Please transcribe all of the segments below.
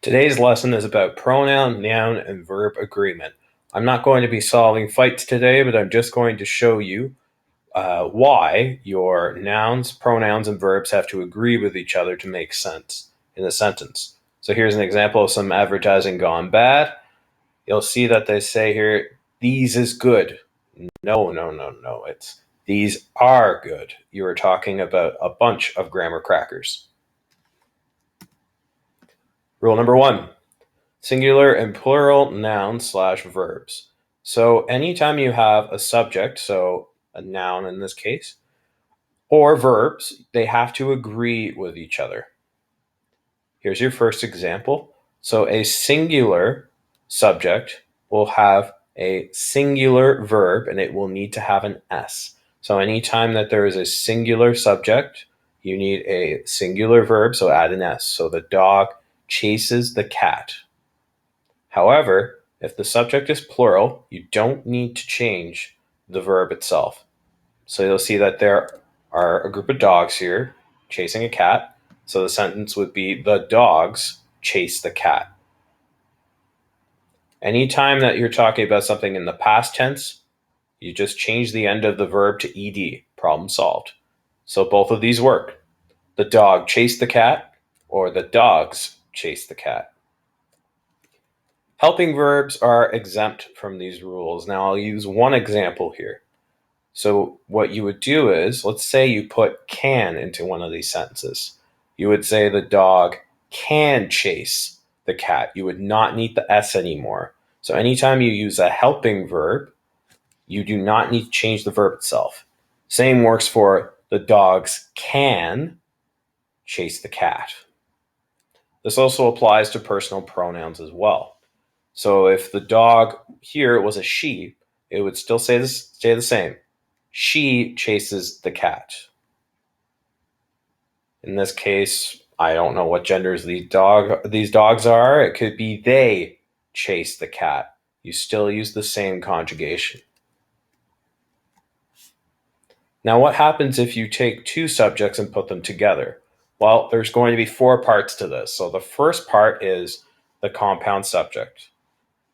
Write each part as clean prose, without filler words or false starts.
Today's lesson is about pronoun, noun, and verb agreement. I'm not going to be solving fights today, but I'm just going to show you why your nouns, pronouns, and verbs have to agree with each other to make sense in a sentence. So here's an example of some advertising gone bad. You'll see that they say here, these is good. No. It's these are good. You are talking about a bunch of grammar crackers. Rule number 1. Singular and plural nouns / verbs. So anytime you have a subject, so a noun in this case, or verbs, they have to agree with each other. Here's your first example. So a singular subject will have a singular verb and it will need to have an S. So anytime that there is a singular subject, you need a singular verb, so add an S. So the dog chases the cat. However, if the subject is plural, you don't need to change the verb itself. So you'll see that there are a group of dogs here chasing a cat. So the sentence would be, the dogs chase the cat. Anytime that you're talking about something in the past tense, you just change the end of the verb to ed. Problem solved. So both of these work. The dog chased the cat, or the dogs chased the cat. Helping verbs are exempt from these rules. Now I'll use one example here. So what you would do is, let's say you put can into one of these sentences. You would say the dog can chase the cat. You would not need the S anymore. So anytime you use a helping verb, you do not need to change the verb itself. Same works for the dogs can chase the cat. This also applies to personal pronouns as well. So if the dog here was a she, it would still stay the same. She chases the cat. In this case, I don't know what genders these dogs are. It could be they chase the cat. You still use the same conjugation. Now, what happens if you take two subjects and put them together? Well, there's going to be 4 parts to this. So the first part is the compound subject.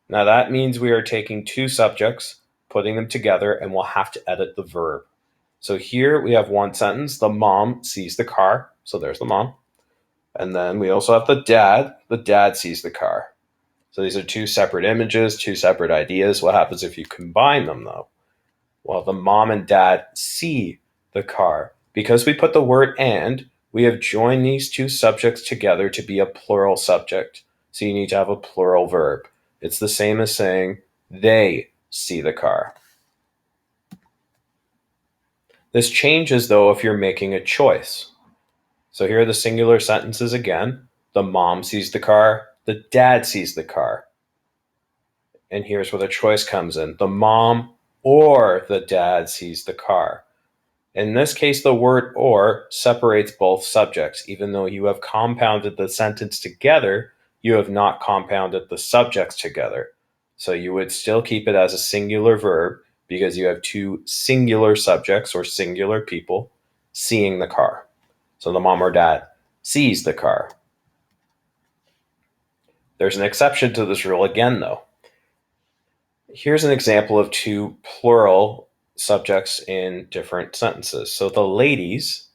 Now that means we are taking two subjects, putting them together, and we'll have to edit the verb. So here we have one sentence, the mom sees the car. So there's the mom. And then we also have the dad sees the car. So these are two separate images, two separate ideas. What happens if you combine them though? Well, the mom and dad see the car. Because we put the word and, we have joined these two subjects together to be a plural subject. So you need to have a plural verb. It's the same as saying, they see the car. This changes, though, if you're making a choice. So here are the singular sentences again. The mom sees the car. The dad sees the car. And here's where the choice comes in. The mom or the dad sees the car. In this case, the word or separates both subjects. Even though you have compounded the sentence together, you have not compounded the subjects together. So you would still keep it as a singular verb because you have two singular subjects or singular people seeing the car. So the mom or dad sees the car. There's an exception to this rule again, though. Here's an example of two plural subjects in different sentences. So the ladies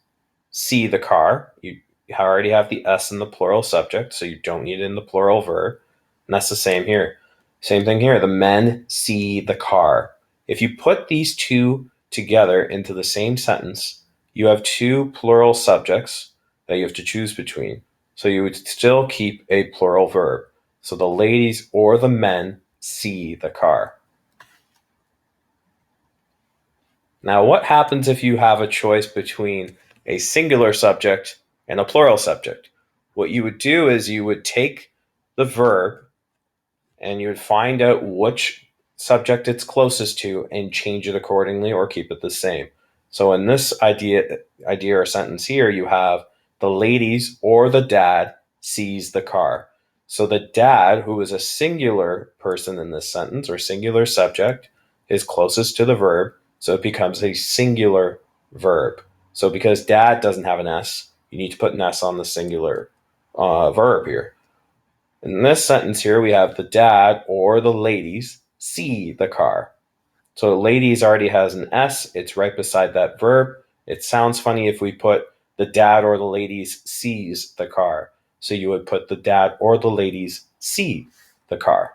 see the car. You already have the S in the plural subject, so you don't need it in the plural verb. And that's the same here. Same thing here. The men see the car. If you put these two together into the same sentence, you have two plural subjects that you have to choose between. So you would still keep a plural verb. So the ladies or the men see the car. Now, what happens if you have a choice between a singular subject and a plural subject? What you would do is you would take the verb and you would find out which subject it's closest to and change it accordingly or keep it the same. So in this idea or sentence here, you have the ladies or the dad sees the car. So the dad, who is a singular person in this sentence or singular subject, is closest to the verb. So it becomes a singular verb. So because dad doesn't have an S, you need to put an S on the singular verb here. In this sentence here, we have the dad or the ladies see the car. So ladies already has an S. It's right beside that verb. It sounds funny if we put the dad or the ladies sees the car. So you would put the dad or the ladies see the car.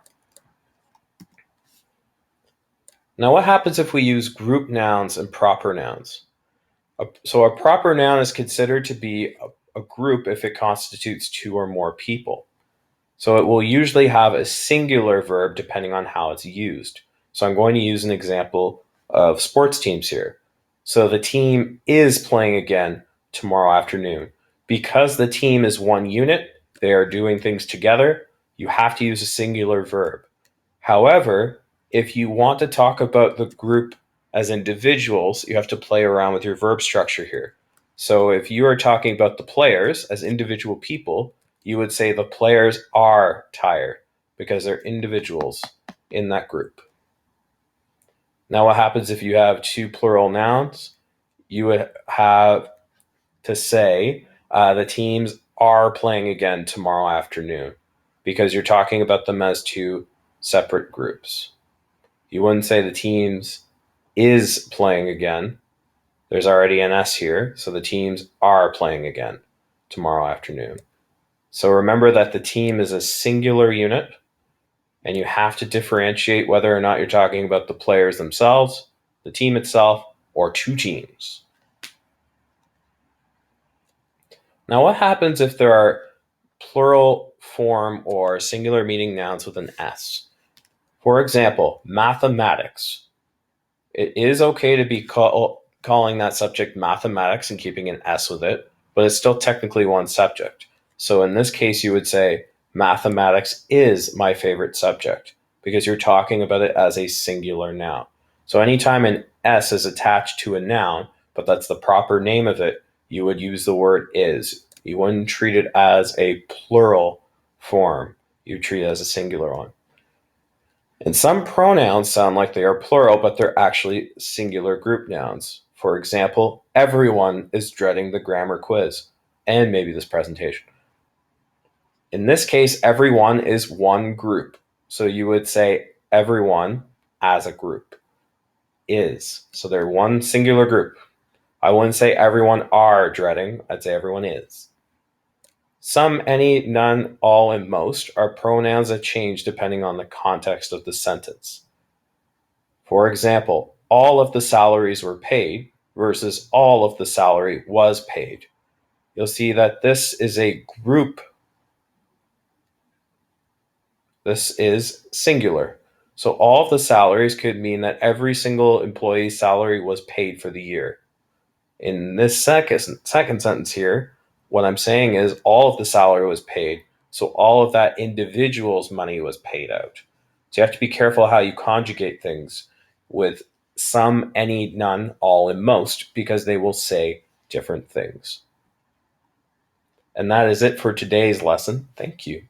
Now, what happens if we use group nouns and proper nouns? So a proper noun is considered to be a group if it constitutes two or more people. So it will usually have a singular verb depending on how it's used. So I'm going to use an example of sports teams here. So the team is playing again tomorrow afternoon. Because the team is one unit, they are doing things together, you have to use a singular verb. However, if you want to talk about the group as individuals, you have to play around with your verb structure here. So if you are talking about the players as individual people, you would say the players are tired because they're individuals in that group. Now, what happens if you have two plural nouns? You would have to say the teams are playing again tomorrow afternoon because you're talking about them as two separate groups. You wouldn't say the teams is playing again. There's already an S here, so the teams are playing again tomorrow afternoon. So remember that the team is a singular unit, and you have to differentiate whether or not you're talking about the players themselves, the team itself, or two teams. Now, what happens if there are plural form or singular meaning nouns with an S? For example, mathematics. It is okay to be calling that subject mathematics and keeping an S with it, but it's still technically one subject. So in this case, you would say mathematics is my favorite subject because you're talking about it as a singular noun. So anytime an S is attached to a noun, but that's the proper name of it, you would use the word is. You wouldn't treat it as a plural form. You treat it as a singular one. And some pronouns sound like they are plural, but they're actually singular group nouns. For example, everyone is dreading the grammar quiz and maybe this presentation. In this case, everyone is one group. So you would say everyone as a group is. So they're one singular group. I wouldn't say everyone are dreading, I'd say everyone is. Some, any, none, all, and most are pronouns that change depending on the context of the sentence. For example, all of the salaries were paid versus all of the salary was paid. You'll see that this is a group. This is singular. So all of the salaries could mean that every single employee's salary was paid for the year. In this second sentence here, what I'm saying is all of the salary was paid. So all of that individual's money was paid out. So you have to be careful how you conjugate things with some, any, none, all, and most because they will say different things. And that is it for today's lesson. Thank you.